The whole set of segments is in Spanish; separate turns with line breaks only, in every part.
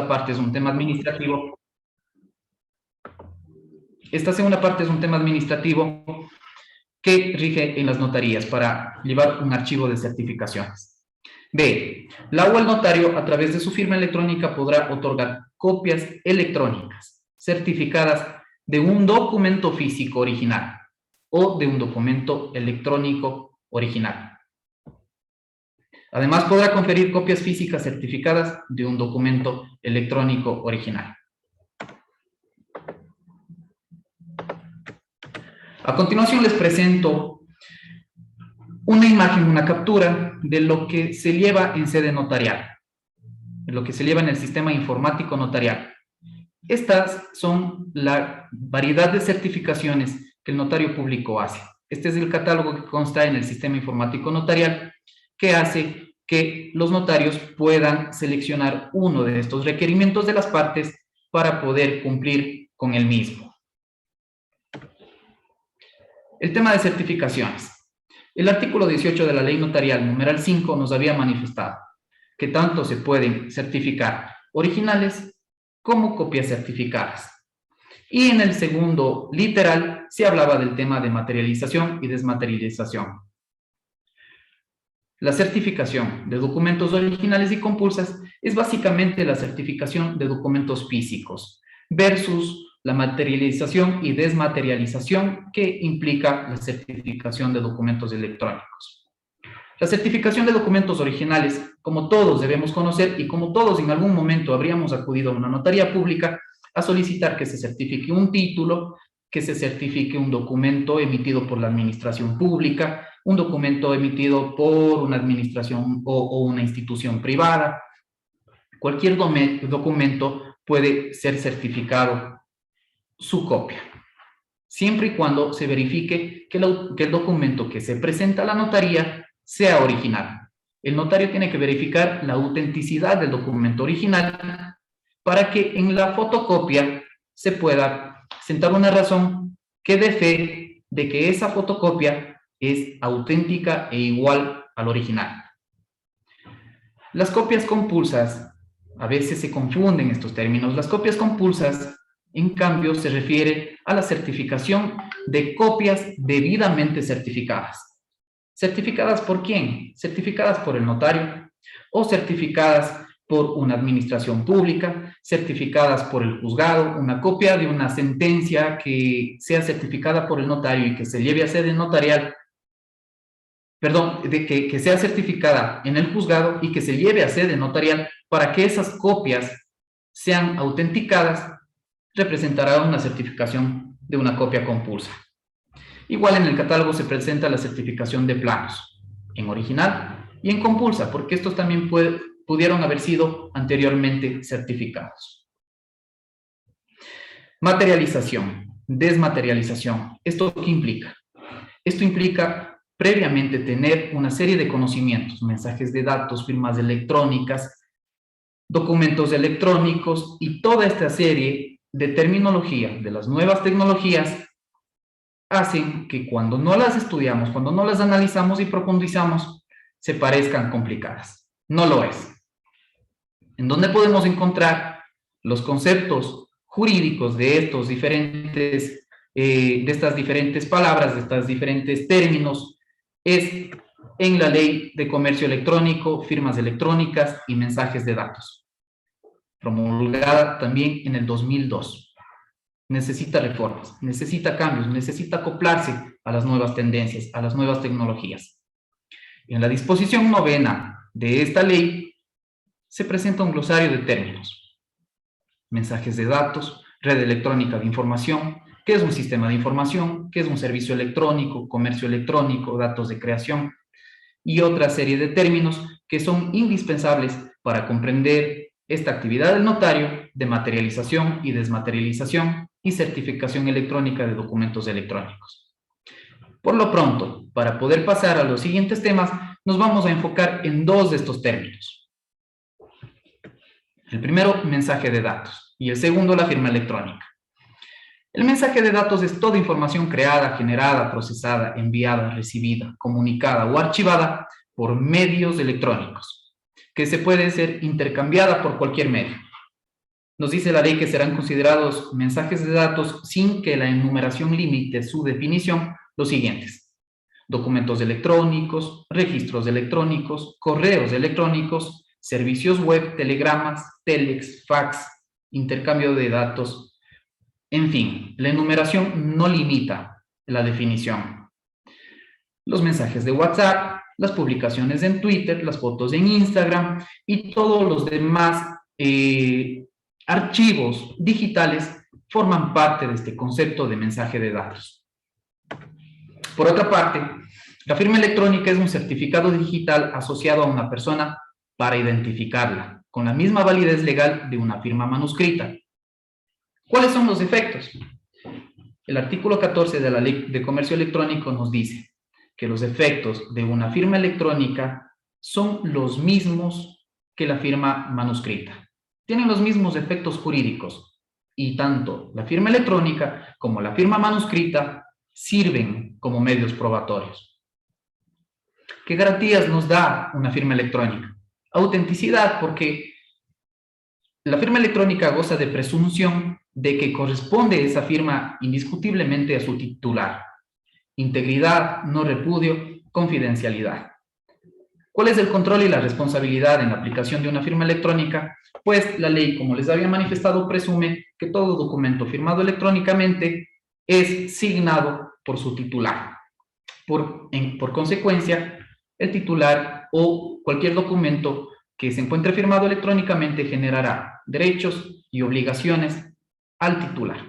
parte es un tema administrativo. Esta segunda parte es un tema administrativo que rige en las notarías para llevar un archivo de certificaciones. B. La o el notario, a través de su firma electrónica, podrá otorgar copias electrónicas certificadas de un documento físico original o de un documento electrónico original. Además, podrá conferir copias físicas certificadas de un documento electrónico original. A continuación les presento una imagen, una captura de lo que se lleva en sede notarial, de lo que se lleva en el sistema informático notarial. Estas son la variedad de certificaciones que el notario público hace. Este es el catálogo que consta en el sistema informático notarial, que hace que los notarios puedan seleccionar uno de estos requerimientos de las partes para poder cumplir con el mismo. El tema de certificaciones. El artículo 18 de la Ley Notarial, numeral 5, nos había manifestado que tanto se pueden certificar originales como copias certificadas. Y en el segundo literal se hablaba del tema de materialización y desmaterialización. La certificación de documentos originales y compulsas es básicamente la certificación de documentos físicos versus la materialización y desmaterialización que implica la certificación de documentos electrónicos. La certificación de documentos originales, como todos debemos conocer y como todos en algún momento habríamos acudido a una notaría pública a solicitar que se certifique un título, que se certifique un documento emitido por la administración pública, un documento emitido por una administración o una institución privada. Cualquier documento puede ser certificado su copia, siempre y cuando se verifique que el documento que se presenta a la notaría sea original. El notario tiene que verificar la autenticidad del documento original para que en la fotocopia se pueda sentar una razón que dé fe de que esa fotocopia es auténtica e igual al original. Las copias compulsas, a veces se confunden estos términos. Las copias compulsas, en cambio, se refiere a la certificación de copias debidamente certificadas. ¿Certificadas por quién? Certificadas por el notario o certificadas por una administración pública, certificadas por el juzgado, una copia de una sentencia que sea certificada por el notario y que se lleve a sede notarial, que sea certificada en el juzgado y que se lleve a sede notarial para que esas copias sean autenticadas, representará una certificación de una copia compulsa. Igual en el catálogo se presenta la certificación de planos, en original y en compulsa, porque estos también pudieron haber sido anteriormente certificados. Materialización, desmaterialización. ¿Esto qué implica? Esto implica previamente tener una serie de conocimientos, mensajes de datos, firmas electrónicas, documentos electrónicos y toda esta serie de terminología de las nuevas tecnologías hacen que cuando no las estudiamos, cuando no las analizamos y profundizamos, se parezcan complicadas. No lo es. ¿En dónde podemos encontrar los conceptos jurídicos de estas diferentes palabras, de estos diferentes términos? Es en la Ley de Comercio Electrónico, firmas electrónicas y mensajes de datos, promulgada también en el 2002. Necesita reformas, necesita cambios, necesita acoplarse a las nuevas tendencias, a las nuevas tecnologías. En la disposición 9ª de esta ley se presenta un glosario de términos. Mensajes de datos, red electrónica de información, qué es un sistema de información, qué es un servicio electrónico, comercio electrónico, datos de creación y otra serie de términos que son indispensables para comprender esta actividad del notario de materialización y desmaterialización y certificación electrónica de documentos electrónicos. Por lo pronto, para poder pasar a los siguientes temas, nos vamos a enfocar en dos de estos términos. El primero, mensaje de datos, y el segundo, la firma electrónica. El mensaje de datos es toda información creada, generada, procesada, enviada, recibida, comunicada o archivada por medios electrónicos, que se puede ser intercambiada por cualquier medio. Nos dice la ley que serán considerados mensajes de datos sin que la enumeración limite su definición los siguientes: documentos electrónicos, registros electrónicos, correos electrónicos, servicios web, telegramas, telex, fax, intercambio de datos. En fin, la enumeración no limita la definición. Los mensajes de WhatsApp, las publicaciones en Twitter, las fotos en Instagram y todos los demás archivos digitales forman parte de este concepto de mensaje de datos. Por otra parte, la firma electrónica es un certificado digital asociado a una persona para identificarla, con la misma validez legal de una firma manuscrita. ¿Cuáles son los efectos? El artículo 14 de la Ley de Comercio Electrónico nos dice que los efectos de una firma electrónica son los mismos que la firma manuscrita. Tienen los mismos efectos jurídicos y tanto la firma electrónica como la firma manuscrita sirven como medios probatorios. ¿Qué garantías nos da una firma electrónica? Autenticidad, porque la firma electrónica goza de presunción de que corresponde esa firma indiscutiblemente a su titular. Integridad, no repudio, confidencialidad. ¿Cuál es el control y la responsabilidad en la aplicación de una firma electrónica? Pues la ley, como les había manifestado, presume que todo documento firmado electrónicamente es signado por su titular. Por consecuencia, el titular o cualquier documento que se encuentre firmado electrónicamente generará derechos y obligaciones al titular.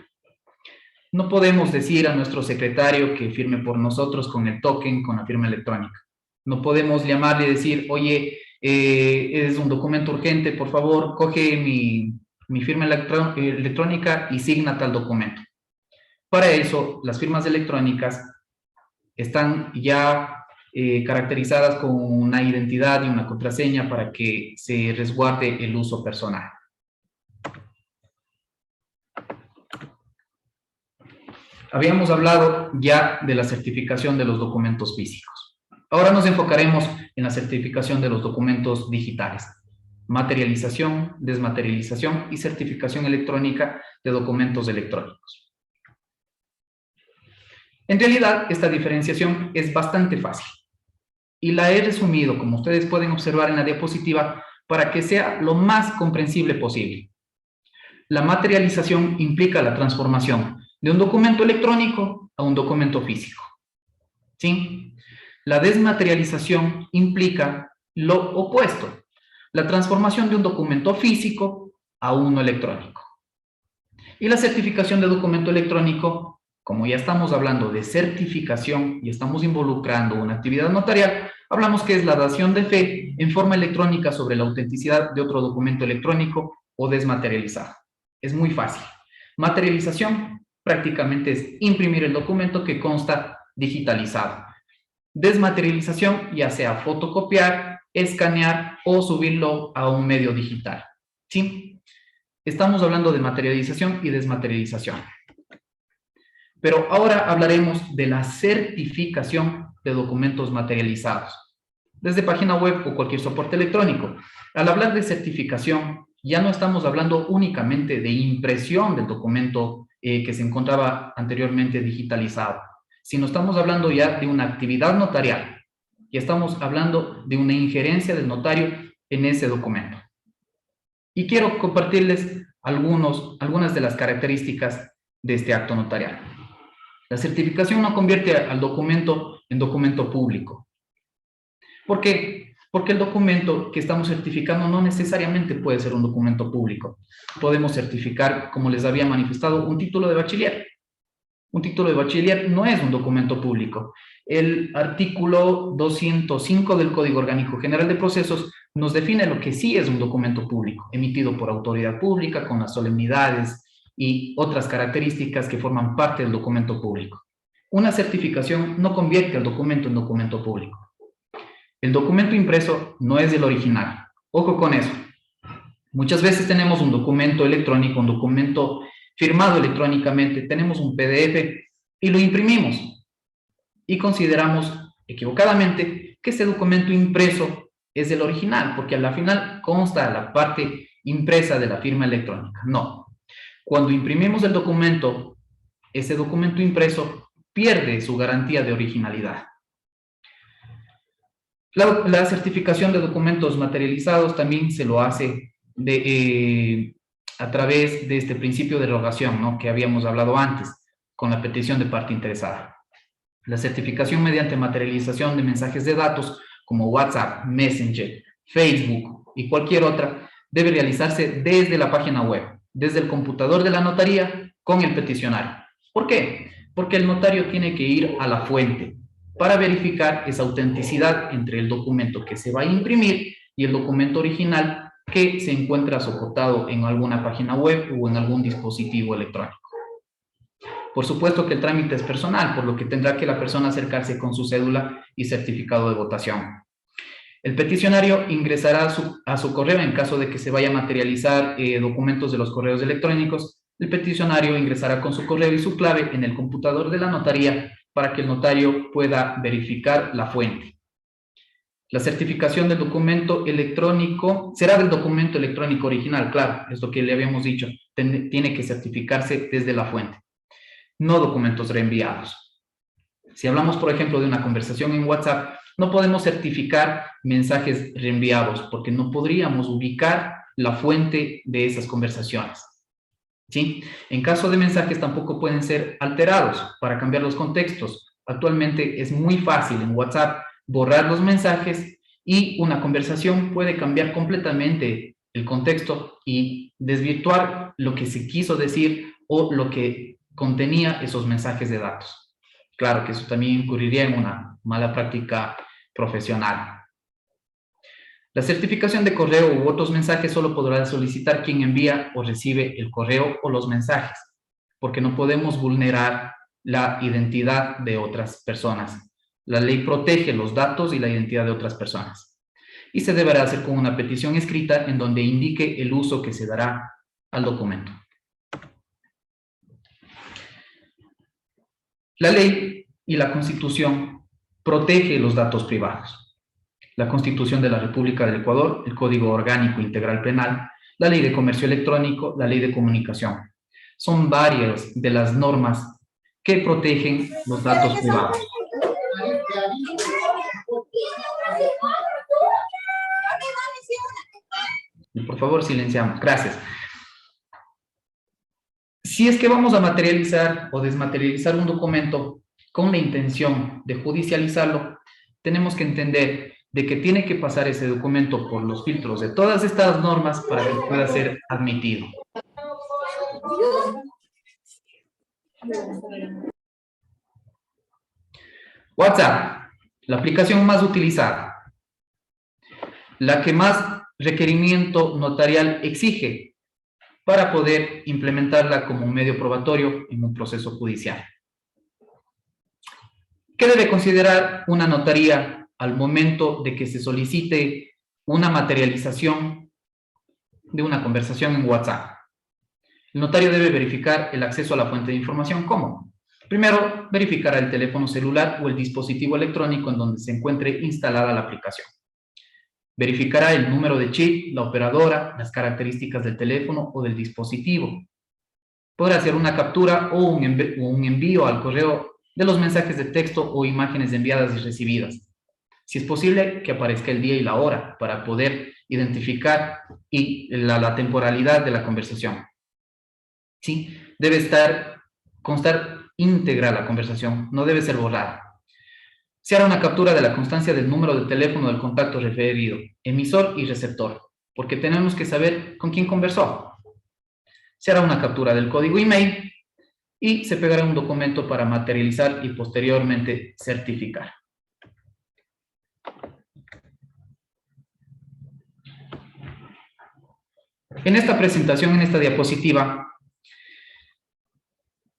No podemos decir a nuestro secretario que firme por nosotros con el token, con la firma electrónica. No podemos llamarle y decir, oye, es un documento urgente, por favor, coge mi firma electrónica y signa tal documento. Para eso, las firmas electrónicas están ya caracterizadas con una identidad y una contraseña para que se resguarde el uso personal. Habíamos hablado ya de la certificación de los documentos físicos. Ahora nos enfocaremos en la certificación de los documentos digitales. Materialización, desmaterialización y certificación electrónica de documentos electrónicos. En realidad, esta diferenciación es bastante fácil y la he resumido, como ustedes pueden observar en la diapositiva, para que sea lo más comprensible posible. La materialización implica la transformación de un documento electrónico a un documento físico. ¿Sí? La desmaterialización implica lo opuesto, la transformación de un documento físico a uno electrónico. Y la certificación de documento electrónico, como ya estamos hablando de certificación y estamos involucrando una actividad notarial, hablamos que es la dación de fe en forma electrónica sobre la autenticidad de otro documento electrónico o desmaterializado. Es muy fácil. Materialización prácticamente es imprimir el documento que consta digitalizado. Desmaterialización, ya sea fotocopiar, escanear o subirlo a un medio digital. ¿Sí? Estamos hablando de materialización y desmaterialización. Pero ahora hablaremos de la certificación de documentos materializados, desde página web o cualquier soporte electrónico. Al hablar de certificación, ya no estamos hablando únicamente de impresión del documento que se encontraba anteriormente digitalizado, sino estamos hablando ya de una actividad notarial y estamos hablando de una injerencia del notario en ese documento. Y quiero compartirles algunas de las características de este acto notarial. La certificación no convierte al documento en documento público. ¿Por qué? Porque el documento que estamos certificando no necesariamente puede ser un documento público. Podemos certificar, como les había manifestado, un título de bachiller. Un título de bachiller no es un documento público. El artículo 205 del Código Orgánico General de Procesos nos define lo que sí es un documento público, emitido por autoridad pública, con las solemnidades y otras características que forman parte del documento público. Una certificación no convierte al documento en documento público. El documento impreso no es el original. Ojo con eso. Muchas veces tenemos un documento electrónico, un documento firmado electrónicamente, tenemos un PDF y lo imprimimos. Y consideramos equivocadamente que ese documento impreso es el original, porque a la final consta la parte impresa de la firma electrónica. No. Cuando imprimimos el documento, ese documento impreso pierde su garantía de originalidad. La certificación de documentos materializados también se lo hace a través de este principio de derogación, ¿no?, que habíamos hablado antes, con la petición de parte interesada. La certificación mediante materialización de mensajes de datos como WhatsApp, Messenger, Facebook y cualquier otra debe realizarse desde la página web, desde el computador de la notaría con el peticionario. ¿Por qué? Porque el notario tiene que ir a la fuente para verificar esa autenticidad entre el documento que se va a imprimir y el documento original que se encuentra soportado en alguna página web o en algún dispositivo electrónico. Por supuesto que el trámite es personal, por lo que tendrá que la persona acercarse con su cédula y certificado de votación. El peticionario ingresará a su correo en caso de que se vaya a materializar documentos de los correos electrónicos. El peticionario ingresará con su correo y su clave en el computador de la notaría para que el notario pueda verificar la fuente. La certificación del documento electrónico será del documento electrónico original, claro, es lo que le habíamos dicho, tiene que certificarse desde la fuente, no documentos reenviados. Si hablamos, por ejemplo, de una conversación en WhatsApp, no podemos certificar mensajes reenviados porque no podríamos ubicar la fuente de esas conversaciones, ¿sí? En caso de mensajes tampoco pueden ser alterados para cambiar los contextos. Actualmente es muy fácil en WhatsApp borrar los mensajes y una conversación puede cambiar completamente el contexto y desvirtuar lo que se quiso decir o lo que contenía esos mensajes de datos. Claro que eso también incurriría en una mala práctica profesional. La certificación de correo u otros mensajes solo podrá solicitar quien envía o recibe el correo o los mensajes, porque no podemos vulnerar la identidad de otras personas. La ley protege los datos y la identidad de otras personas. Y se deberá hacer con una petición escrita en donde indique el uso que se dará al documento. La ley y la Constitución protege los datos privados. La Constitución de la República del Ecuador, el Código Orgánico Integral Penal, la Ley de Comercio Electrónico, la Ley de Comunicación. Son varias de las normas que protegen los datos privados. Y por favor, silenciamos. Gracias. Si es que vamos a materializar o desmaterializar un documento con la intención de judicializarlo, tenemos que entender de que tiene que pasar ese documento por los filtros de todas estas normas para que pueda ser admitido. WhatsApp, la aplicación más utilizada, la que más requerimiento notarial exige para poder implementarla como un medio probatorio en un proceso judicial. ¿Qué debe considerar una notaría al momento de que se solicite una materialización de una conversación en WhatsApp? El notario debe verificar el acceso a la fuente de información. ¿Cómo? Primero, verificará el teléfono celular o el dispositivo electrónico en donde se encuentre instalada la aplicación. Verificará el número de chip, la operadora, las características del teléfono o del dispositivo. Podrá hacer una captura o un envío al correo de los mensajes de texto o imágenes enviadas y recibidas. Si es posible, que aparezca el día y la hora para poder identificar la temporalidad de la conversación. ¿Sí? Debe constar íntegra la conversación, no debe ser borrada. Se hará una captura de la constancia del número de teléfono del contacto referido, emisor y receptor, porque tenemos que saber con quién conversó. Se hará una captura del código email y se pegará un documento para materializar y posteriormente certificar. En esta presentación, en esta diapositiva,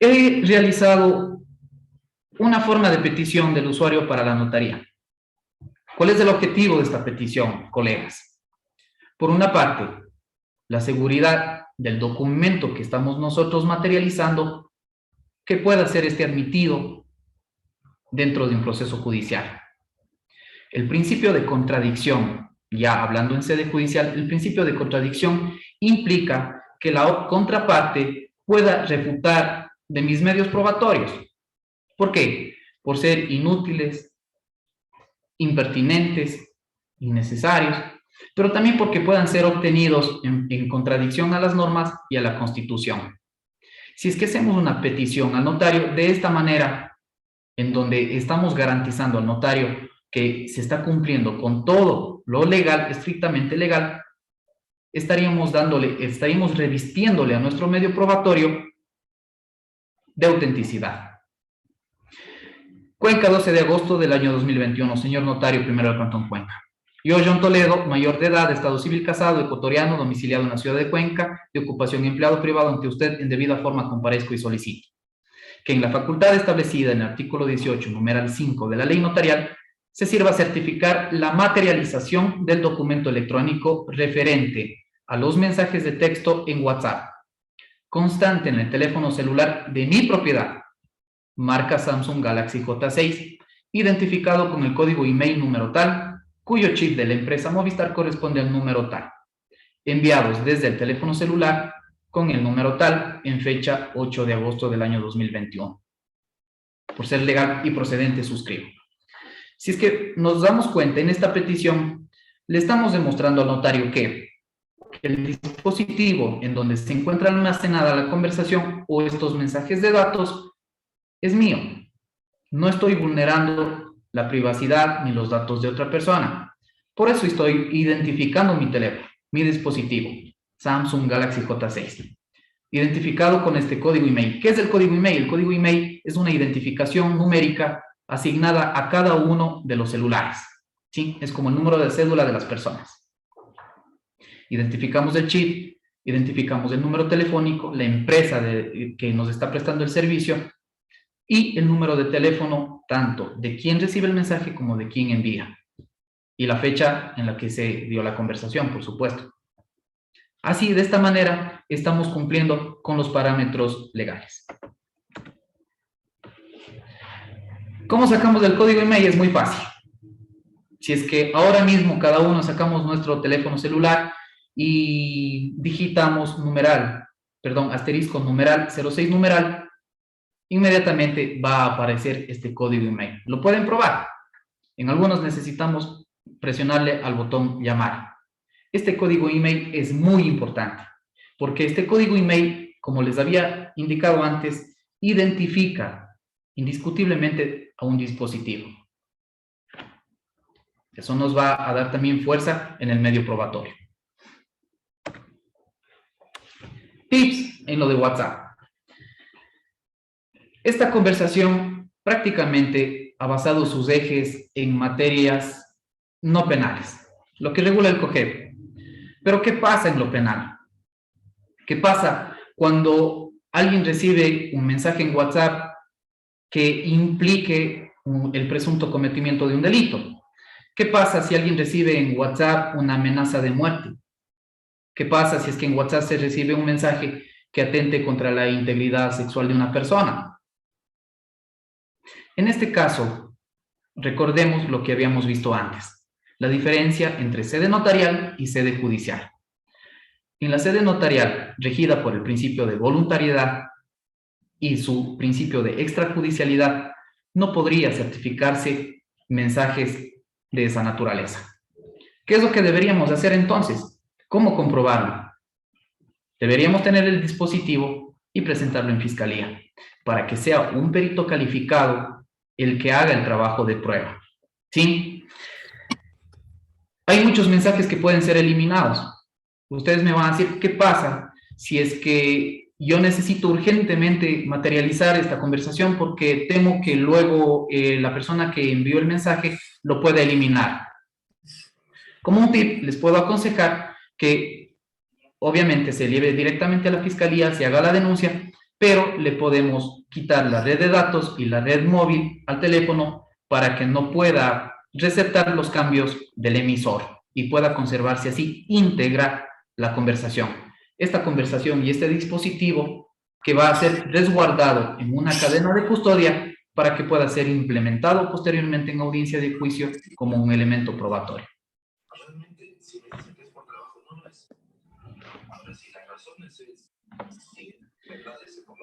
he realizado una forma de petición del usuario para la notaría. ¿Cuál es el objetivo de esta petición, colegas? Por una parte, la seguridad del documento que estamos nosotros materializando, que pueda ser admitido dentro de un proceso judicial. El principio de contradicción ya hablando en sede judicial, el principio de contradicción implica que la contraparte pueda refutar de mis medios probatorios. ¿Por qué? Por ser inútiles, impertinentes, innecesarios, pero también porque puedan ser obtenidos en contradicción a las normas y a la Constitución. Si es que hacemos una petición al notario de esta manera, en donde estamos garantizando al notario que se está cumpliendo con todo lo legal, estrictamente legal, estaríamos revistiéndole a nuestro medio probatorio de autenticidad. Cuenca, 12 de agosto del año 2021. Señor notario primero del Cantón Cuenca. Yo, John Toledo, mayor de edad, estado civil casado, ecuatoriano, domiciliado en la ciudad de Cuenca, de ocupación empleado privado, ante usted en debida forma comparezco y solicito que en la facultad establecida en el artículo 18, numeral 5 de la ley notarial, se sirva a certificar la materialización del documento electrónico referente a los mensajes de texto en WhatsApp, constante en el teléfono celular de mi propiedad, marca Samsung Galaxy J6, identificado con el código email número tal, cuyo chip de la empresa Movistar corresponde al número tal, enviados desde el teléfono celular con el número tal en fecha 8 de agosto del año 2021. Por ser legal y procedente, suscribo. Si es que nos damos cuenta, en esta petición le estamos demostrando al notario que el dispositivo en donde se encuentra almacenada la conversación o estos mensajes de datos es mío. No estoy vulnerando la privacidad ni los datos de otra persona. Por eso estoy identificando mi teléfono, mi dispositivo, Samsung Galaxy J6, identificado con este código email. ¿Qué es el código email? El código email es una identificación numérica asignada a cada uno de los celulares, ¿sí? Es como el número de cédula de las personas. Identificamos el chip, identificamos el número telefónico, la empresa que nos está prestando el servicio y el número de teléfono tanto de quien recibe el mensaje como de quien envía. Y la fecha en la que se dio la conversación, por supuesto. Así, de esta manera, estamos cumpliendo con los parámetros legales. ¿Cómo sacamos el código email? Es muy fácil. Si es que ahora mismo cada uno sacamos nuestro teléfono celular y digitamos asterisco numeral 06 numeral, inmediatamente va a aparecer este código email. Lo pueden probar. En algunos necesitamos presionarle al botón llamar. Este código email es muy importante, porque este código email, como les había indicado antes, identifica indiscutiblemente a un dispositivo. Eso nos va a dar también fuerza en el medio probatorio. Tips en lo de WhatsApp. Esta conversación prácticamente ha basado sus ejes en materias no penales, lo que regula el COGEP. Pero ¿qué pasa en lo penal? ¿Qué pasa cuando alguien recibe un mensaje en WhatsApp que implique el presunto cometimiento de un delito? ¿Qué pasa si alguien recibe en WhatsApp una amenaza de muerte? ¿Qué pasa si es que en WhatsApp se recibe un mensaje que atente contra la integridad sexual de una persona? En este caso, recordemos lo que habíamos visto antes, la diferencia entre sede notarial y sede judicial. En la sede notarial, regida por el principio de voluntariedad y su principio de extrajudicialidad, no podría certificarse mensajes de esa naturaleza. ¿Qué es lo que deberíamos hacer entonces? ¿Cómo comprobarlo? Deberíamos tener el dispositivo y presentarlo en fiscalía, para que sea un perito calificado el que haga el trabajo de prueba. ¿Sí? Hay muchos mensajes que pueden ser eliminados. Ustedes me van a decir, ¿qué pasa si es que yo necesito urgentemente materializar esta conversación porque temo que luego la persona que envió el mensaje lo pueda eliminar? Como un tip, les puedo aconsejar que obviamente se lleve directamente a la fiscalía, se haga la denuncia, pero le podemos quitar la red de datos y la red móvil al teléfono para que no pueda receptar los cambios del emisor y pueda conservarse así íntegra la conversación. Esta conversación y este dispositivo que va a ser resguardado en una cadena de custodia para que pueda ser implementado posteriormente en audiencia de juicio como un elemento probatorio.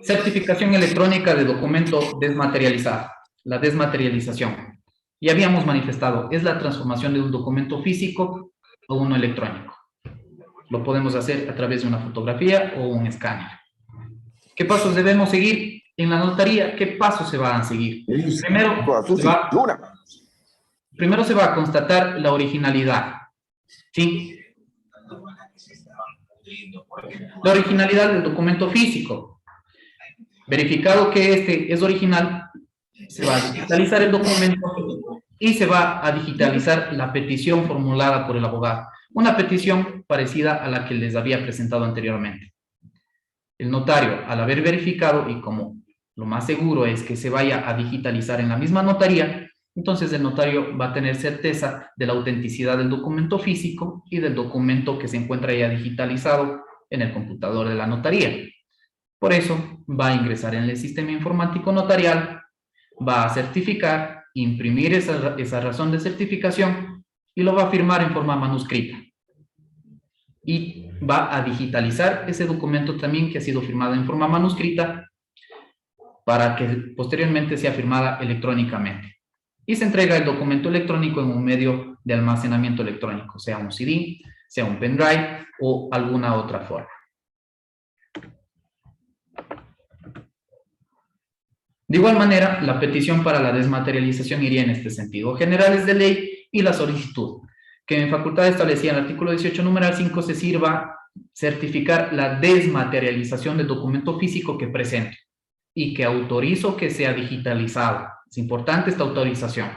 Certificación electrónica de documento desmaterializado. La desmaterialización. Ya habíamos manifestado, es la transformación de un documento físico a uno electrónico. Lo podemos hacer a través de una fotografía o un escáner. ¿Qué pasos debemos seguir en la notaría? ¿Qué pasos se van a seguir? Primero se va a constatar la originalidad. ¿Sí? La originalidad del documento físico. Verificado que este es original, se va a digitalizar el documento y se va a digitalizar la petición formulada por el abogado. Una petición parecida a la que les había presentado anteriormente. El notario, al haber verificado, y como lo más seguro es que se vaya a digitalizar en la misma notaría, entonces el notario va a tener certeza de la autenticidad del documento físico y del documento que se encuentra ya digitalizado en el computador de la notaría. Por eso va a ingresar en el sistema informático notarial, va a certificar, imprimir esa razón de certificación y lo va a firmar en forma manuscrita. Y va a digitalizar ese documento también que ha sido firmado en forma manuscrita para que posteriormente sea firmada electrónicamente. Y se entrega el documento electrónico en un medio de almacenamiento electrónico, sea un CD, sea un pendrive o alguna otra forma. De igual manera, la petición para la desmaterialización iría en este sentido. Generales de ley y la solicitud, que en facultad establecía en el artículo 18, numeral 5, se sirva certificar la desmaterialización del documento físico que presento y que autorizo que sea digitalizado. Es importante esta autorización.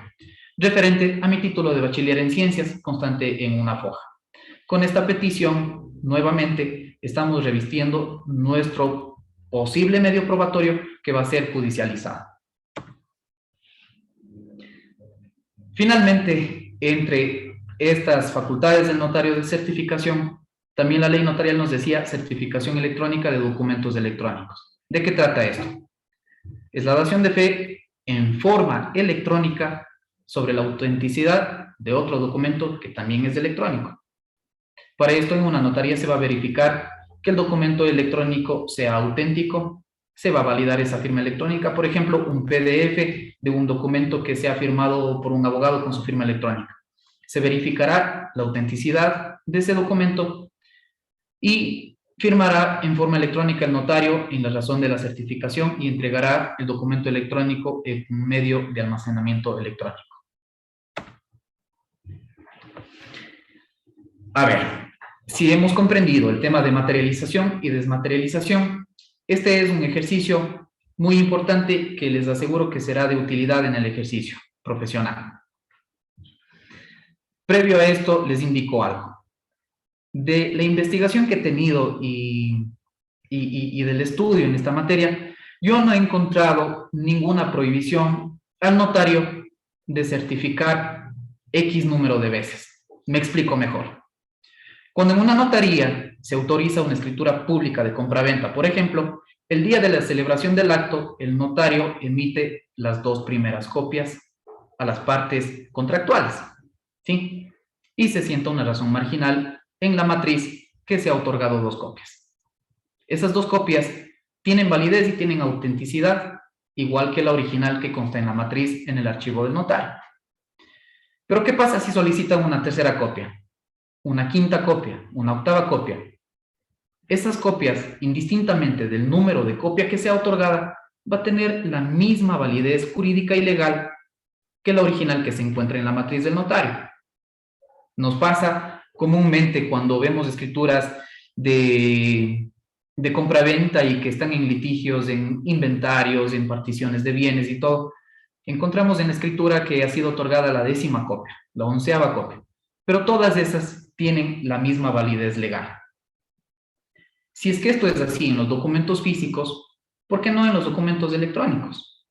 Referente a mi título de bachiller en ciencias, constante en una foja. Con esta petición, nuevamente, estamos revistiendo nuestro posible medio probatorio que va a ser judicializado. Finalmente, entre estas facultades del notario de certificación, también la ley notarial nos decía certificación electrónica de documentos electrónicos. ¿De qué trata esto? Es la dación de fe en forma electrónica sobre la autenticidad de otro documento que también es electrónico. Para esto, en una notaría se va a verificar que el documento electrónico sea auténtico, se va a validar esa firma electrónica, por ejemplo, un PDF de un documento que sea firmado por un abogado con su firma electrónica. Se verificará la autenticidad de ese documento y firmará en forma electrónica el notario en la razón de la certificación y entregará el documento electrónico en medio de almacenamiento electrónico. A ver, si hemos comprendido el tema de materialización y desmaterialización, este es un ejercicio muy importante que les aseguro que será de utilidad en el ejercicio profesional. Previo a esto, les indico algo. De la investigación que he tenido y del estudio en esta materia, yo no he encontrado ninguna prohibición al notario de certificar X número de veces. Me explico mejor. Cuando en una notaría se autoriza una escritura pública de compraventa, por ejemplo, el día de la celebración del acto, el notario emite las 2 primeras copias a las partes contractuales, ¿sí? Y se sienta una razón marginal en la matriz que se ha otorgado 2 copias. Esas 2 copias tienen validez y tienen autenticidad, igual que la original que consta en la matriz en el archivo del notario. Pero ¿qué pasa si solicitan una tercera copia? Una quinta copia, una octava copia? Esas copias, indistintamente del número de copia que sea otorgada, va a tener la misma validez jurídica y legal que la original que se encuentra en la matriz del notario. Nos pasa comúnmente cuando vemos escrituras de compraventa y que están en litigios, en inventarios, en particiones de bienes y todo, encontramos en la escritura que ha sido otorgada la 10ª copia, la 11ª copia, pero todas esas tienen la misma validez legal. Si es que esto es así en los documentos físicos, ¿por qué no en los documentos electrónicos?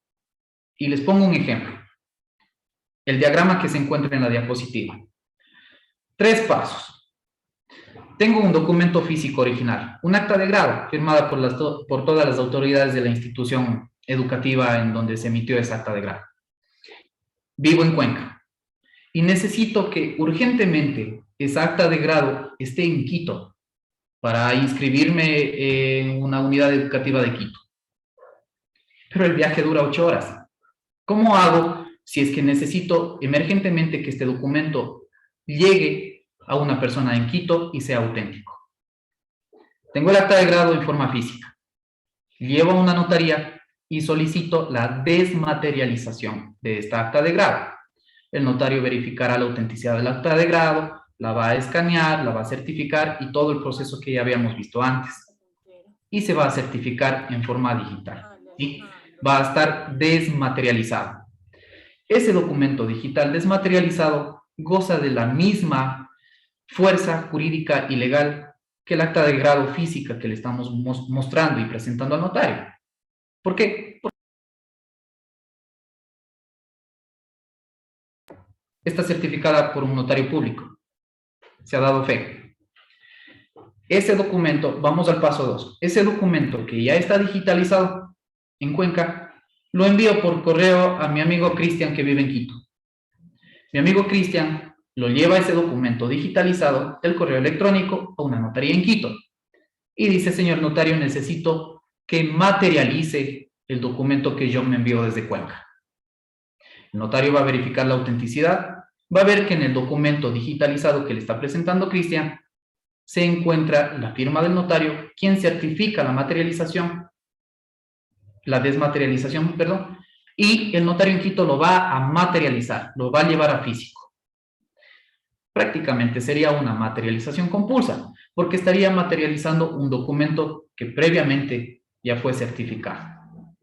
Y les pongo un ejemplo. El diagrama que se encuentra en la diapositiva. 3 pasos. Tengo un documento físico original, un acta de grado firmada por todas las autoridades de la institución educativa en donde se emitió esa acta de grado. Vivo en Cuenca y necesito que urgentemente esa acta de grado esté en Quito para inscribirme en una unidad educativa de Quito. Pero el viaje dura 8 horas. ¿Cómo hago si es que necesito emergentemente que este documento llegue a una persona en Quito y sea auténtico? Tengo el acta de grado en forma física. Llevo a una notaría y solicito la desmaterialización de esta acta de grado. El notario verificará la autenticidad del acta de grado, la va a escanear, la va a certificar y todo el proceso que ya habíamos visto antes. Y se va a certificar en forma digital. ¿Sí? Va a estar desmaterializado. Ese documento digital desmaterializado goza de la misma fuerza jurídica y legal que el acta de grado física que le estamos mostrando y presentando al notario. ¿Por qué? Porque está certificada por un notario público. Se ha dado fe. Ese documento, vamos al paso 2. Ese documento que ya está digitalizado en Cuenca, lo envío por correo a mi amigo Cristian que vive en Quito. Mi amigo Cristian lo lleva ese documento digitalizado del correo electrónico a una notaría en Quito. Y dice, señor notario, necesito que materialice el documento que yo me envío desde Cuenca. El notario va a verificar la autenticidad, va a ver que en el documento digitalizado que le está presentando Cristian se encuentra la firma del notario, quien certifica la materialización, la desmaterialización, perdón, y el notario en Quito lo va a materializar, lo va a llevar a físico. Prácticamente sería una materialización compulsa, porque estaría materializando un documento que previamente ya fue certificado.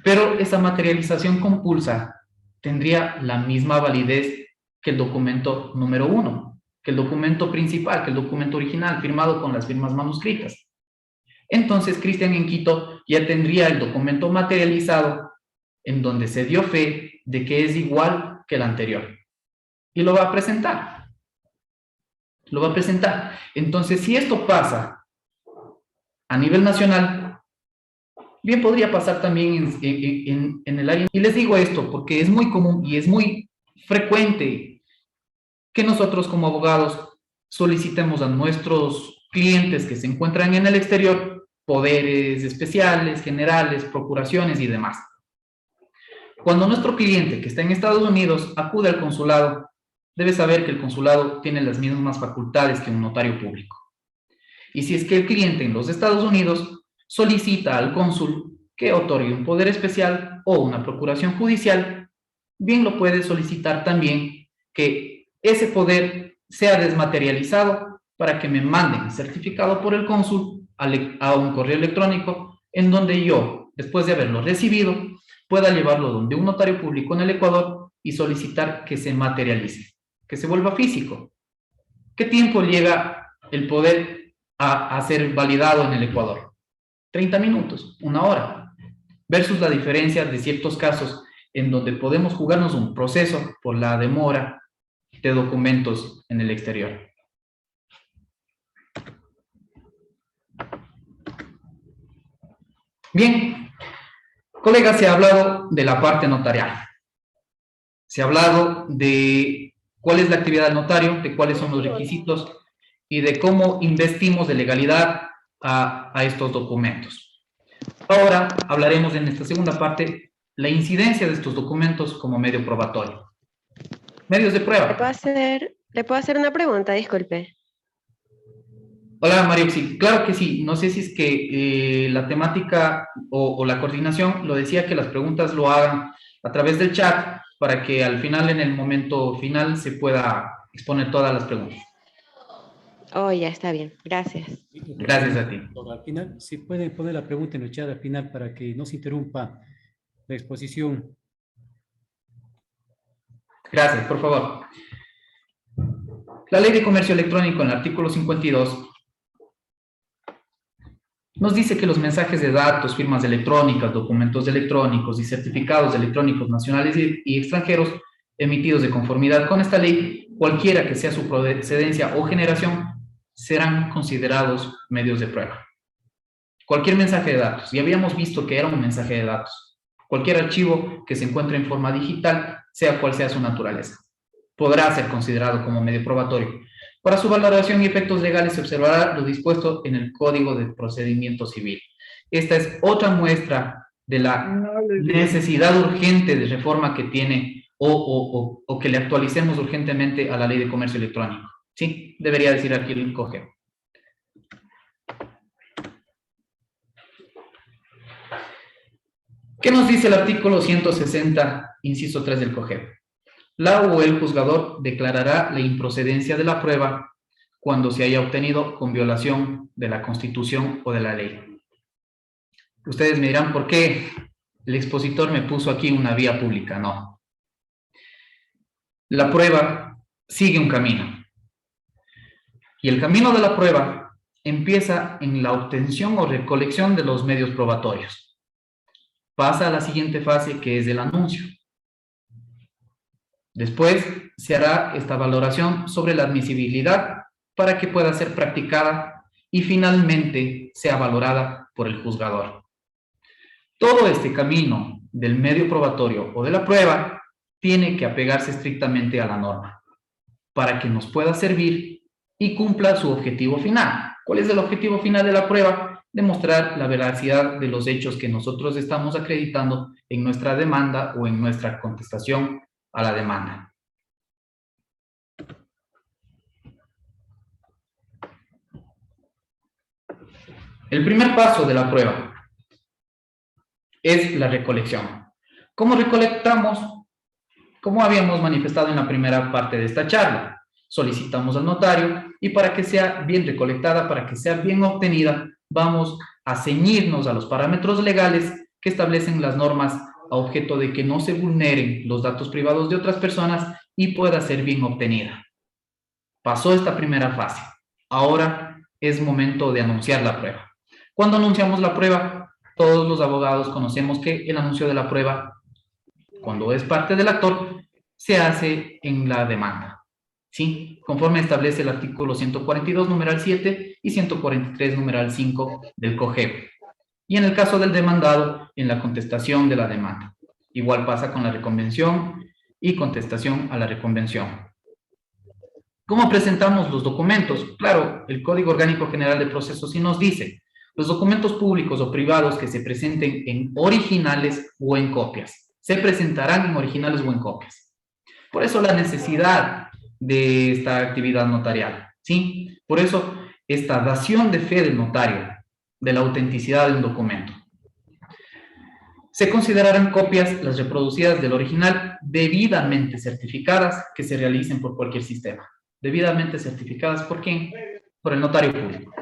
Pero esa materialización compulsa tendría la misma validez que el documento número 1, que el documento principal, que el documento original, firmado con las firmas manuscritas. Entonces, Cristian en Quito ya tendría el documento materializado en donde se dio fe de que es igual que el anterior. Y lo va a presentar. Lo va a presentar. Entonces, si esto pasa a nivel nacional, bien podría pasar también en el área. Y les digo esto porque es muy común y es muy frecuente que nosotros como abogados solicitemos a nuestros clientes que se encuentran en el exterior poderes especiales, generales, procuraciones y demás. Cuando nuestro cliente que está en Estados Unidos acude al consulado, debe saber que el consulado tiene las mismas facultades que un notario público. Y si es que el cliente en los Estados Unidos solicita al cónsul que otorgue un poder especial o una procuración judicial, bien lo puede solicitar también que ese poder sea desmaterializado para que me manden certificado por el cónsul a un correo electrónico en donde yo, después de haberlo recibido, pueda llevarlo donde un notario público en el Ecuador y solicitar que se materialice, que se vuelva físico. ¿Qué tiempo llega el poder a ser validado en el Ecuador? 30 minutos, 1 hora, versus la diferencia de ciertos casos en donde podemos jugarnos un proceso por la demora de documentos en el exterior. Bien, colegas, se ha hablado de la parte notarial. Se ha hablado de cuál es la actividad del notario, de cuáles son los requisitos y de cómo investimos de legalidad a estos documentos. Ahora hablaremos en esta segunda parte la incidencia de estos documentos como medio probatorio. Medios de prueba.
¿Le puedo hacer una pregunta? Disculpe.
Hola, Marioxi. Claro que sí. No sé si es que la temática o la coordinación lo decía que las preguntas lo hagan a través del chat para que al final, en el momento final, se pueda exponer todas las preguntas.
Oh, ya está bien. Gracias.
Gracias a ti.
Al final, si pueden poner la pregunta en el chat al final para que no se interrumpa la exposición.
Gracias, por favor. La Ley de Comercio Electrónico, en el artículo 52, nos dice que los mensajes de datos, firmas electrónicas, documentos electrónicos y certificados electrónicos nacionales y extranjeros emitidos de conformidad con esta ley, cualquiera que sea su procedencia o generación, serán considerados medios de prueba. Cualquier mensaje de datos, ya habíamos visto que era un mensaje de datos. Cualquier archivo que se encuentre en forma digital, sea cual sea su naturaleza, podrá ser considerado como medio probatorio. Para su valoración y efectos legales se observará lo dispuesto en el Código de Procedimiento Civil. Esta es otra muestra de la necesidad urgente de reforma que tiene o que le actualicemos urgentemente a la Ley de Comercio Electrónico. Sí, debería decir aquí el COGEB. ¿Qué nos dice el artículo 160, inciso 3 del COGEB? La o el juzgador declarará la improcedencia de la prueba cuando se haya obtenido con violación de la Constitución o de la ley. Ustedes me dirán, ¿por qué el expositor me puso aquí una vía pública? No. La prueba sigue un camino. Y el camino de la prueba empieza en la obtención o recolección de los medios probatorios. Pasa a la siguiente fase, que es el anuncio. Después se hará esta valoración sobre la admisibilidad para que pueda ser practicada y finalmente sea valorada por el juzgador. Todo este camino del medio probatorio o de la prueba tiene que apegarse estrictamente a la norma para que nos pueda servir y cumpla su objetivo final. ¿Cuál es el objetivo final de la prueba? Demostrar la veracidad de los hechos que nosotros estamos acreditando en nuestra demanda o en nuestra contestación a la demanda. El primer paso de la prueba es la recolección. ¿Cómo recolectamos? Como habíamos manifestado en la primera parte de esta charla, solicitamos al notario y para que sea bien recolectada, para que sea bien obtenida, vamos a ceñirnos a los parámetros legales que establecen las normas a objeto de que no se vulneren los datos privados de otras personas y pueda ser bien obtenida. Pasó esta primera fase. Ahora es momento de anunciar la prueba. Cuando anunciamos la prueba, todos los abogados conocemos que el anuncio de la prueba, cuando es parte del actor, se hace en la demanda, ¿sí? Conforme establece el artículo 142, numeral 7 y 143, numeral 5 del COGEB. Y en el caso del demandado, en la contestación de la demanda. Igual pasa con la reconvención y contestación a la reconvención. ¿Cómo presentamos los documentos? Claro, el Código Orgánico General de Procesos sí nos dice, los documentos públicos o privados que se presenten en originales o en copias. Se presentarán en originales o en copias. Por eso la necesidad de esta actividad notarial, ¿sí? Por eso esta dación de fe del notario de la autenticidad de un documento. Se considerarán copias las reproducidas del original debidamente certificadas que se realicen por cualquier sistema. Debidamente certificadas, ¿por quién? Por el notario público.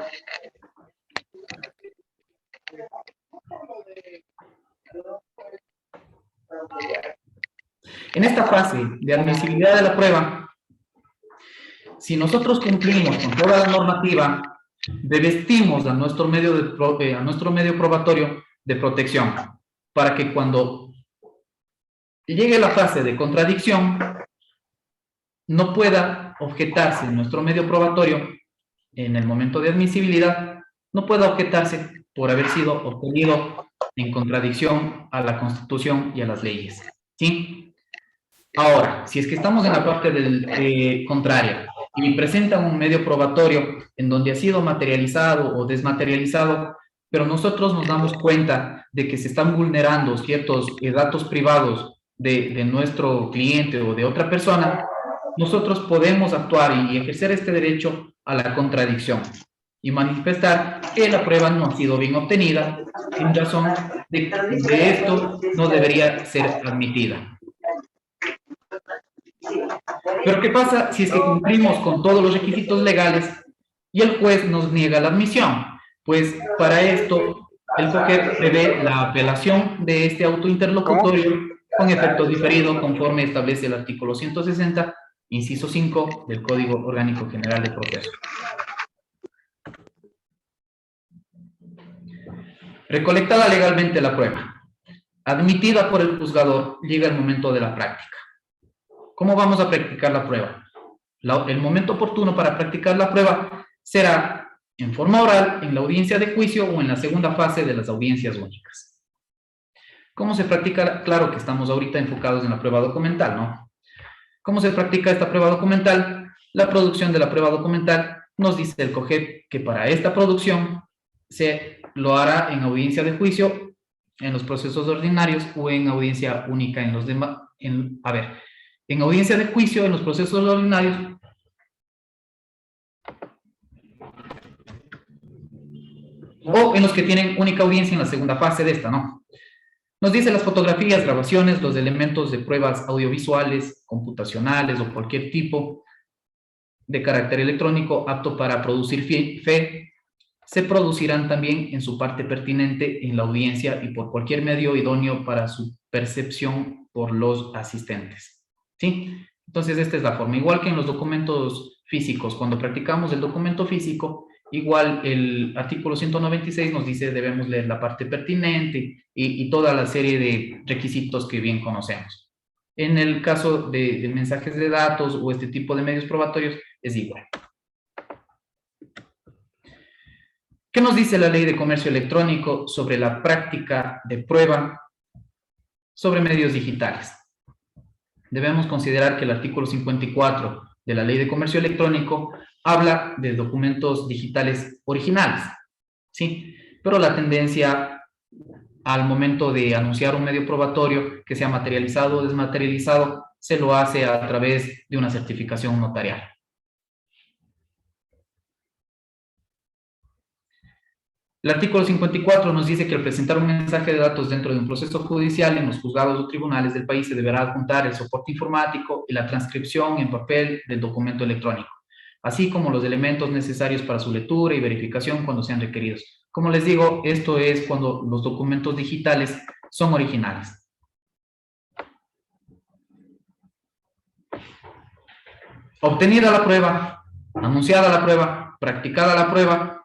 En esta fase de admisibilidad de la prueba, si nosotros cumplimos con toda la normativa, revestimos a nuestro medio probatorio de protección para que cuando llegue la fase de contradicción no pueda objetarse nuestro medio probatorio en el momento de admisibilidad, no pueda objetarse por haber sido obtenido en contradicción a la Constitución y a las leyes, ¿sí? Ahora, si es que estamos en la parte contraria y presentan un medio probatorio en donde ha sido materializado o desmaterializado, pero nosotros nos damos cuenta de que se están vulnerando ciertos datos privados de nuestro cliente o de otra persona, nosotros podemos actuar y ejercer este derecho a la contradicción y manifestar que la prueba no ha sido bien obtenida en razón de que esto no debería ser admitida. Pero ¿qué pasa si es que cumplimos con todos los requisitos legales y el juez nos niega la admisión? Pues para esto el COGEB prevé la apelación de este auto interlocutorio con efecto diferido conforme establece el artículo 160, inciso 5 del Código Orgánico General de Procesos. Recolectada legalmente la prueba, admitida por el juzgador, llega el momento de la práctica. ¿Cómo vamos a practicar la prueba? El momento oportuno para practicar la prueba será en forma oral, en la audiencia de juicio o en la segunda fase de las audiencias únicas. ¿Cómo se practica? Claro que estamos ahorita enfocados en la prueba documental, ¿no? ¿Cómo se practica esta prueba documental? La producción de la prueba documental nos dice el COGEP que para esta producción se lo hará en audiencia de juicio, en los procesos ordinarios o en audiencia única en los demás. En audiencia de juicio, en los procesos ordinarios, o en los que tienen única audiencia en la segunda fase de esta, ¿no? Nos dice las fotografías, grabaciones, los elementos de pruebas audiovisuales, computacionales o cualquier tipo de carácter electrónico apto para producir fe, se producirán también en su parte pertinente en la audiencia y por cualquier medio idóneo para su percepción por los asistentes. ¿Sí? Entonces, esta es la forma. Igual que en los documentos físicos, cuando practicamos el documento físico, igual el artículo 196 nos dice debemos leer la parte pertinente y toda la serie de requisitos que bien conocemos. En el caso de mensajes de datos o este tipo de medios probatorios, es igual. ¿Qué nos dice la Ley de Comercio Electrónico sobre la práctica de prueba sobre medios digitales? Debemos considerar que el artículo 54 de la Ley de Comercio Electrónico habla de documentos digitales originales, ¿sí? Pero la tendencia al momento de anunciar un medio probatorio que sea materializado o desmaterializado, se lo hace a través de una certificación notarial. El artículo 54 nos dice que al presentar un mensaje de datos dentro de un proceso judicial en los juzgados o tribunales del país se deberá adjuntar el soporte informático y la transcripción en papel del documento electrónico, así como los elementos necesarios para su lectura y verificación cuando sean requeridos. Como les digo, esto es cuando los documentos digitales son originales. Obtenida la prueba, anunciada la prueba, practicada la prueba,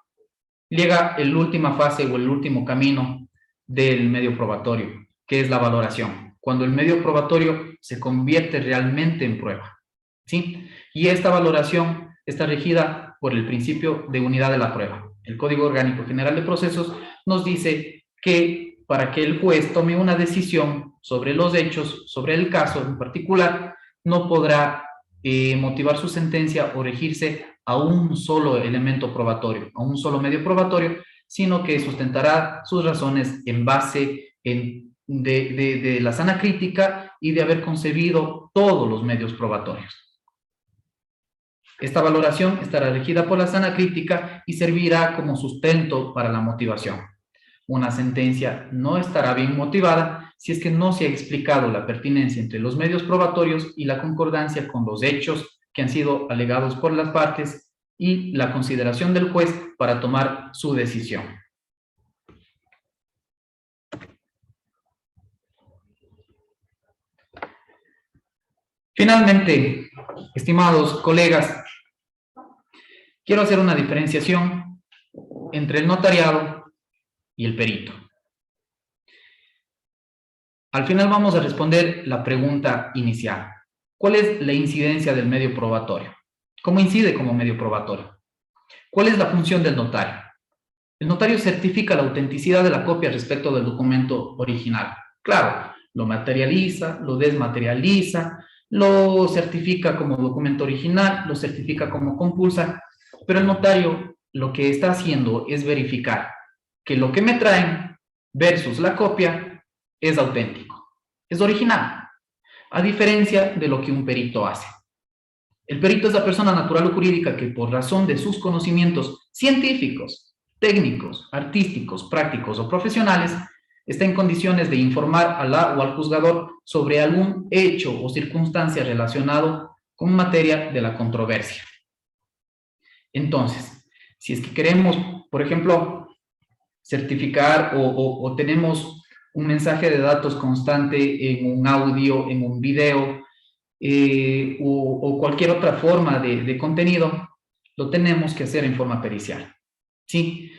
llega la última fase o el último camino del medio probatorio, que es la valoración, cuando el medio probatorio se convierte realmente en prueba, ¿sí? Y esta valoración está regida por el principio de unidad de la prueba. El Código Orgánico General de Procesos nos dice que para que el juez tome una decisión sobre los hechos, sobre el caso en particular, no podrá motivar su sentencia o regirse a un solo elemento probatorio, a un solo medio probatorio, sino que sustentará sus razones en base de la sana crítica y de haber concebido todos los medios probatorios. Esta valoración estará regida por la sana crítica y servirá como sustento para la motivación. Una sentencia no estará bien motivada si es que no se ha explicado la pertinencia entre los medios probatorios y la concordancia con los hechos que han sido alegados por las partes y la consideración del juez para tomar su decisión. Finalmente, estimados colegas, quiero hacer una diferenciación entre el notariado y el perito. Al final vamos a responder la pregunta inicial. ¿Cuál es la incidencia del medio probatorio? ¿Cómo incide como medio probatorio? ¿Cuál es la función del notario? El notario certifica la autenticidad de la copia respecto del documento original. Claro, lo materializa, lo desmaterializa, lo certifica como documento original, lo certifica como compulsa, pero el notario lo que está haciendo es verificar que lo que me traen versus la copia es auténtico, es original, a diferencia de lo que un perito hace. El perito es la persona natural o jurídica que por razón de sus conocimientos científicos, técnicos, artísticos, prácticos o profesionales, está en condiciones de informar a la o al juzgador sobre algún hecho o circunstancia relacionado con materia de la controversia. Entonces, si es que queremos, por ejemplo, certificar o tenemos un mensaje de datos constante en un audio, en un video, o cualquier otra forma de contenido, lo tenemos que hacer en forma pericial, ¿sí?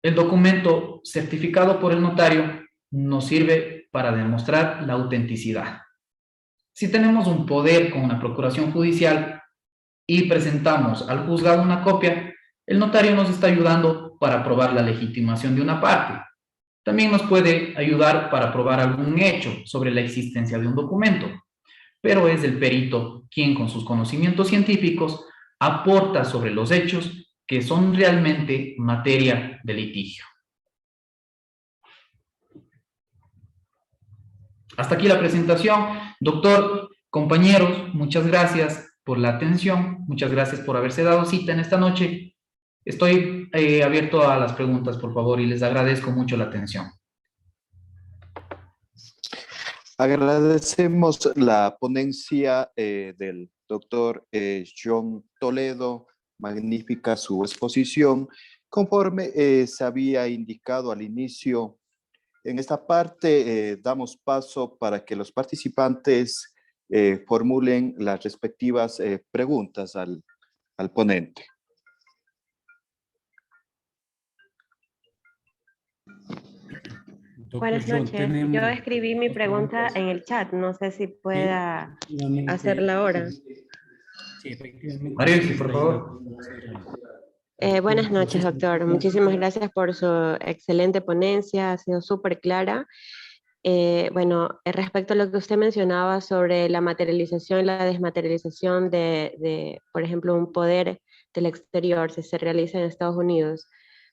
El documento certificado por el notario nos sirve para demostrar la autenticidad. Si tenemos un poder con una procuración judicial y presentamos al juzgado una copia, el notario nos está ayudando para probar la legitimación de una parte. También nos puede ayudar para probar algún hecho sobre la existencia de un documento. pero es el perito quien con sus conocimientos científicos aporta sobre los hechos que son realmente materia de litigio. Hasta aquí la presentación. Doctor, compañeros, muchas gracias por la atención, muchas gracias por haberse dado cita en esta noche. Estoy abierto a las preguntas, por favor, y les agradezco mucho la atención.
Agradecemos la ponencia del doctor John Toledo. Magnífica su exposición. Conforme se había indicado al inicio, en esta parte damos paso para que los participantes formulen las respectivas preguntas al ponente.
Buenas
John,
noches. Yo escribí mi pregunta en el chat. No sé si pueda hacerla ahora.
Sí, efectivamente.
Mario, sí, por favor.
Buenas noches, doctor. Muchísimas gracias por su excelente ponencia. Ha sido súper clara. Bueno, respecto a lo que usted mencionaba sobre la materialización y la desmaterialización por ejemplo, un poder del exterior, si se realiza en Estados Unidos,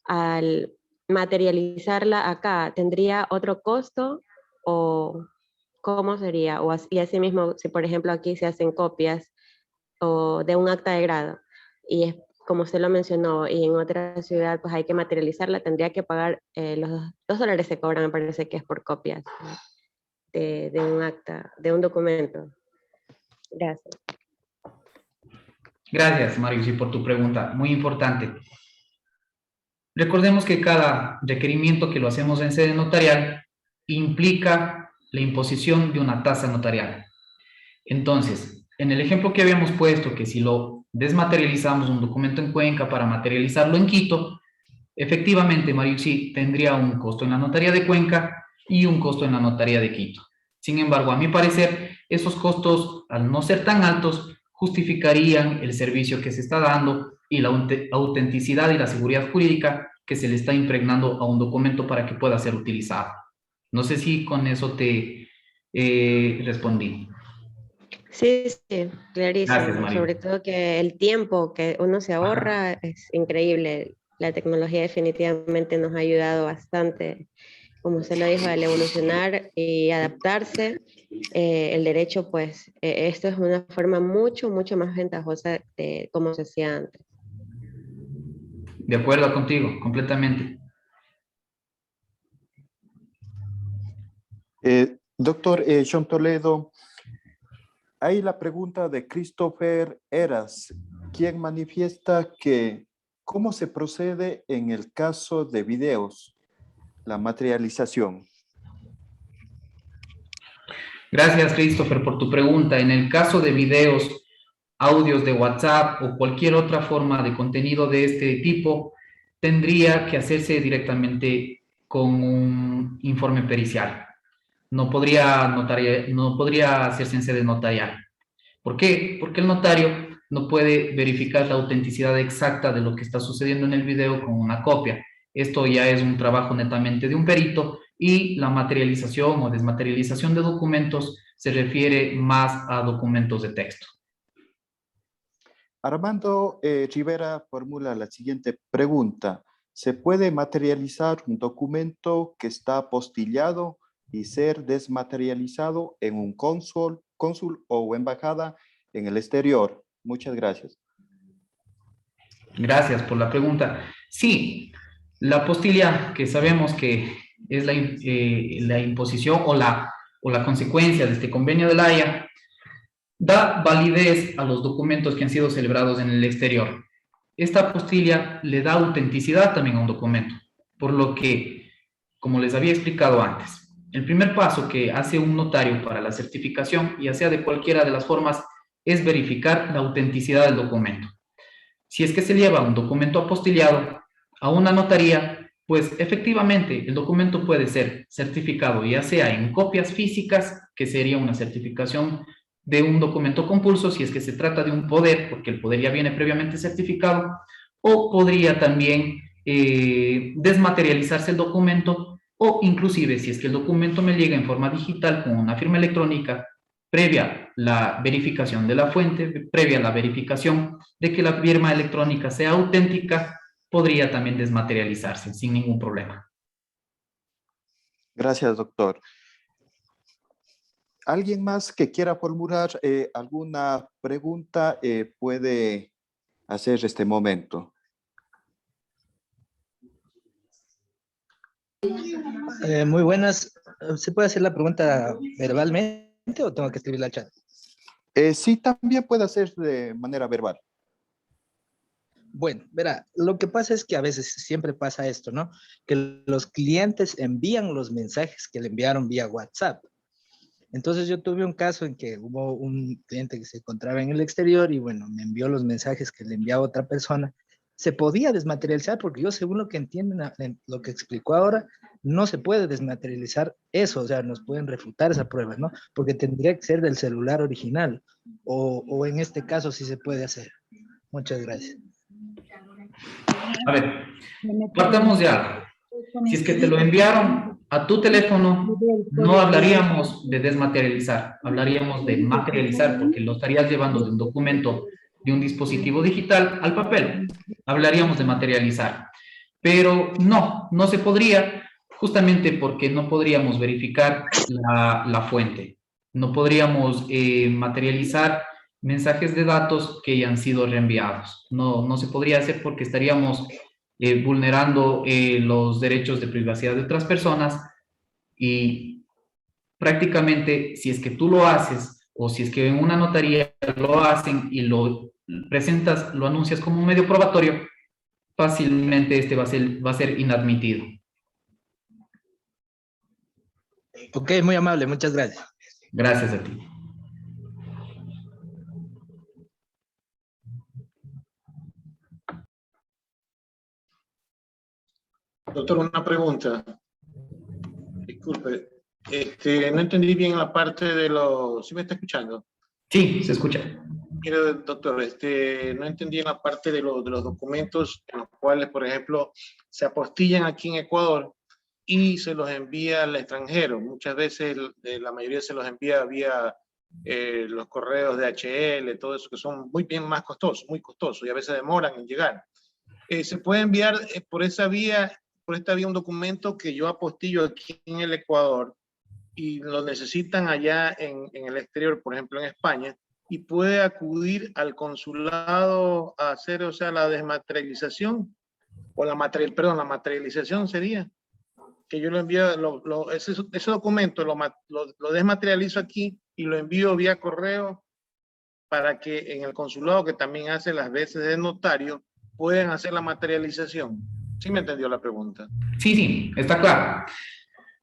al materializarla acá, ¿tendría otro costo o cómo sería? Y así mismo, si por ejemplo aquí se hacen copias o de un acta de grado y es como usted lo mencionó, y en otra ciudad pues hay que materializarla, tendría que pagar los $2 se cobran, me parece que es por copias de un acta, de un documento. Gracias.
Gracias, Mario, sí, por tu pregunta. Muy importante. Recordemos que cada requerimiento que lo hacemos en sede notarial implica la imposición de una tasa notarial. Entonces, en el ejemplo que habíamos puesto, que si lo desmaterializamos un documento en Cuenca para materializarlo en Quito, efectivamente, Mario, sí, tendría un costo en la notaría de Cuenca y un costo en la notaría de Quito. Sin embargo, a mi parecer, esos costos, al no ser tan altos, justificarían el servicio que se está dando y la autenticidad y la seguridad jurídica que se le está impregnando a un documento para que pueda ser utilizado. No sé si con eso te respondí.
Sí, sí, clarísimo.
Gracias, Mario.
Sobre todo que el tiempo que uno se ahorra es increíble. La tecnología definitivamente nos ha ayudado bastante, como usted lo dijo, al evolucionar y adaptarse. El derecho, pues, esto es una forma mucho, mucho más ventajosa de cómo se hacía antes.
De acuerdo contigo, completamente.
Doctor John Toledo, hay la pregunta de Christopher Eras, quien manifiesta que ¿cómo se procede en el caso de videos, la materialización?
Gracias, Christopher, por tu pregunta. En el caso de videos, audios de WhatsApp o cualquier otra forma de contenido de este tipo, tendría que hacerse directamente con un informe pericial. No podría hacerse en sede notarial. ¿Por qué? Porque el notario no puede verificar la autenticidad exacta de lo que está sucediendo en el video con una copia. Esto ya es un trabajo netamente de un perito y la materialización o desmaterialización de documentos se refiere más a documentos de texto.
Armando Rivera formula la siguiente pregunta. ¿Se puede materializar un documento que está apostillado y ser desmaterializado en un cónsul o embajada en el exterior? Muchas gracias.
Gracias por la pregunta. Sí, la apostilla, que sabemos que es la imposición o la consecuencia de este convenio de La Haya, da validez a los documentos que han sido celebrados en el exterior. Esta apostilla le da autenticidad también a un documento, por lo que, como les había explicado antes, el primer paso que hace un notario para la certificación, ya sea de cualquiera de las formas, es verificar la autenticidad del documento. Si es que se lleva un documento apostillado a una notaría, pues efectivamente el documento puede ser certificado, ya sea en copias físicas, que sería una certificación de un documento compulso, si es que se trata de un poder, porque el poder ya viene previamente certificado, o podría también desmaterializarse el documento, o inclusive si es que el documento me llega en forma digital con una firma electrónica, previa la verificación de la fuente, previa la verificación de que la firma electrónica sea auténtica, podría también desmaterializarse sin ningún problema.
Gracias, doctor. ¿Alguien más que quiera formular alguna pregunta puede hacer este momento?
Muy buenas. ¿Se puede hacer la pregunta verbalmente o tengo que escribirla al chat?
Sí, también puede hacer de manera verbal.
Bueno, verá, lo que pasa es que a veces siempre pasa esto, ¿no? Que los clientes envían los mensajes que le enviaron vía WhatsApp. Entonces yo tuve un caso en que hubo un cliente que se encontraba en el exterior y bueno, me envió los mensajes que le enviaba otra persona. Se podía desmaterializar porque yo según lo que entienden, lo que explicó ahora, no se puede desmaterializar eso, o sea, nos pueden refutar esa prueba, ¿no? Porque tendría que ser del celular original o en este caso sí se puede hacer. Muchas gracias.
A ver, partamos ya. Si es que te lo enviaron a tu teléfono, no hablaríamos de desmaterializar, hablaríamos de materializar, porque lo estarías llevando de un documento de un dispositivo digital al papel. Hablaríamos de materializar. Pero no se podría, justamente porque no podríamos verificar la fuente. No podríamos materializar mensajes de datos que ya han sido reenviados. No se podría hacer porque estaríamos vulnerando los derechos de privacidad de otras personas y prácticamente si es que tú lo haces o si es que en una notaría lo hacen y lo presentas, lo anuncias como un medio probatorio, fácilmente este va a ser inadmitido.
Ok, muy amable, muchas gracias.
Gracias a ti.
Doctor, una pregunta. Disculpe, no entendí bien la parte de los... ¿Sí me está escuchando?
Sí, se escucha.
Mire, doctor, no entendí en la parte de los documentos en los cuales, por ejemplo, se apostillan aquí en Ecuador y se los envía al extranjero. Muchas veces, la mayoría se los envía vía los correos de HL, todo eso, que son muy bien más costosos, muy costosos, y a veces demoran en llegar. Se puede enviar por esta vía un documento que yo apostillo aquí en el Ecuador y lo necesitan allá en el exterior, por ejemplo en España, y puede acudir al consulado a hacer, o sea, la desmaterialización, o la materialización sería, que yo lo envío, ese documento lo desmaterializo aquí y lo envío vía correo para que en el consulado, que también hace las veces de notario, pueden hacer la materialización. ¿Sí me entendió la pregunta?
Sí, está claro.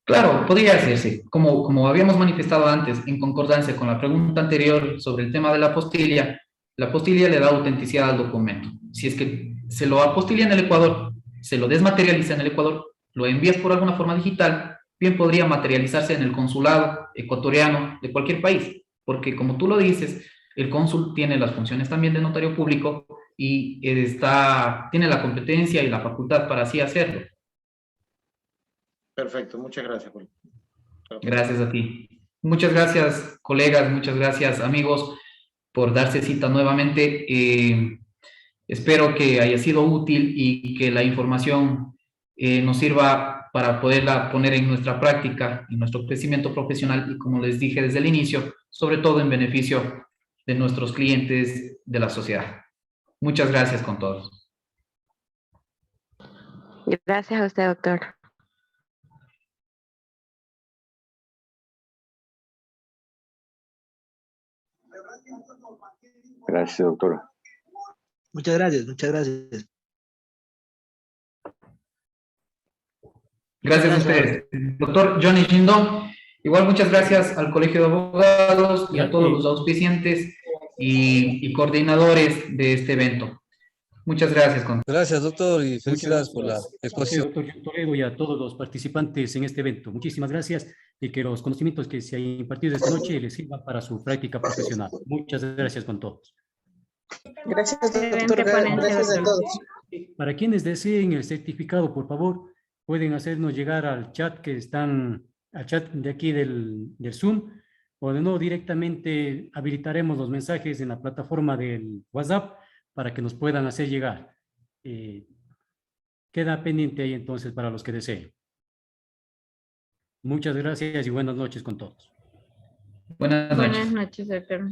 Claro, podría hacerse. Como habíamos manifestado antes, en concordancia con la pregunta anterior sobre el tema de la apostilla le da autenticidad al documento. Si es que se lo apostilla en el Ecuador, se lo desmaterializa en el Ecuador, lo envías por alguna forma digital, bien podría materializarse en el consulado ecuatoriano de cualquier país, porque como tú lo dices, el cónsul tiene las funciones también de notario público y tiene la competencia y la facultad para así hacerlo.
Perfecto, muchas gracias.
Gracias a ti. Muchas gracias, colegas, muchas gracias, amigos, por darse cita nuevamente. Espero que haya sido útil y que la información nos sirva para poderla poner en nuestra práctica, en nuestro crecimiento profesional y, como les dije desde el inicio, sobre todo en beneficio de nuestros clientes, de la sociedad. Muchas gracias con todos.
Gracias a usted, doctor.
Gracias, doctora.
Muchas gracias, muchas gracias.
Gracias a ustedes. Doctor Johnny Shindon, igual muchas gracias al Colegio de Abogados y a todos los auspiciantes y coordinadores de este evento. Muchas gracias.
Gracias, doctor, y felicidades por la exposición.
Doctor Toledo y a todos los participantes en este evento. Muchísimas gracias y que los conocimientos que se han impartido esta noche les sirvan para su práctica profesional. Muchas gracias con todos.
Gracias, doctor. Gracias a todos.
Para quienes deseen el certificado, por favor, pueden hacernos llegar al chat al chat de aquí del Zoom, o de no, directamente habilitaremos los mensajes en la plataforma del WhatsApp para que nos puedan hacer llegar. Queda pendiente ahí entonces para los que deseen. Muchas gracias y buenas noches con todos.
Buenas noches.
Buenas noches, doctor.